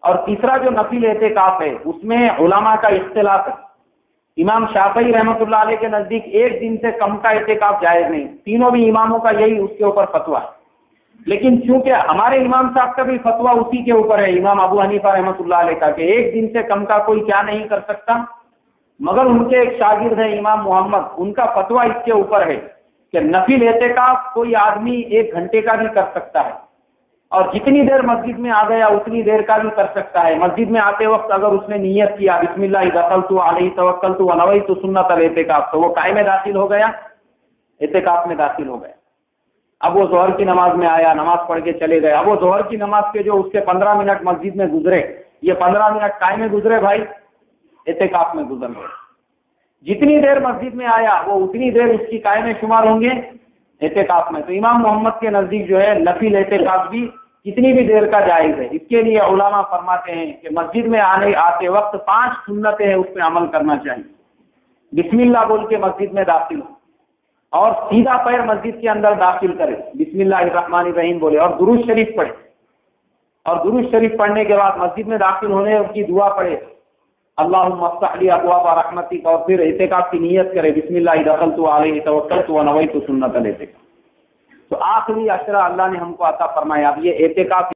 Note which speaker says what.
Speaker 1: اور تیسرا جو نفل اعتکاف ہے اس میں علماء کا اختلاف ہے. امام شافعی رحمۃ اللہ علیہ کے نزدیک 1 دن سے کم کا اعتکاف جائز نہیں. تینوں بھی اماموں کا یہی اس کے اوپر فتویٰ ہے. لیکن چونکہ ہمارے امام صاحب کا بھی فتویٰ اسی کے اوپر ہے، امام ابو حنیفہ رحمۃ اللہ علیہ کا، کہ 1 دن سے کم کا کوئی کیا نہیں کر سکتا، مگر ان کے ایک شاگرد ہیں امام محمد، ان کا فتویٰ اس کے اوپر ہے کہ نفل اعتکاف کوئی آدمی 1 گھنٹے کا بھی کر سکتا ہے، اور جتنی دیر مسجد میں آ گیا اتنی دیر کا بھی کر سکتا ہے. مسجد میں آتے وقت اگر اس نے نیت کیا بسم اللہ دخلت علیہ توکلت ونویت سنت الاعتکاف، تو وہ قائم میں داخل ہو گیا، اعتکاف میں داخل ہو گیا. اب وہ ظہر کی نماز میں آیا، نماز پڑھ کے چلے گئے. اب وہ ظہر کی نماز کے جو اس کے 15 منٹ مسجد میں گزرے، یہ 15 منٹ قائم میں گزرے بھائی، اعتکاف میں گزر گئے. جتنی دیر مسجد میں آیا وہ اتنی دیر اس کی قائم میں شمار ہوں گے اعتکاف میں. تو امام محمد کے نزدیک جو ہے نفل اعتکاف بھی کتنی بھی دیر کا جائز ہے. اس کے لیے علماء فرماتے ہیں کہ مسجد میں آتے وقت 5 سنتیں ہیں، اس پہ عمل کرنا چاہیے. بسم اللہ بول کے مسجد میں داخل ہو اور سیدھا پیر مسجد کے اندر داخل کرے، بسم اللہ الرحمن الرحیم بولے اور درود شریف پڑھے، اور درود شریف پڑھنے کے بعد مسجد میں داخل ہونے کی دعا پڑھے، اللہم افتح لی ابواب رحمتک، اور پھر اعتکاف کی نیت کرے، بسم اللہ دخلت علیہ توکلت ونویت سنت الاعتکاف. تو آخری عشرہ اللہ نے ہم کو عطا فرمایا. اب یہ اعتکاف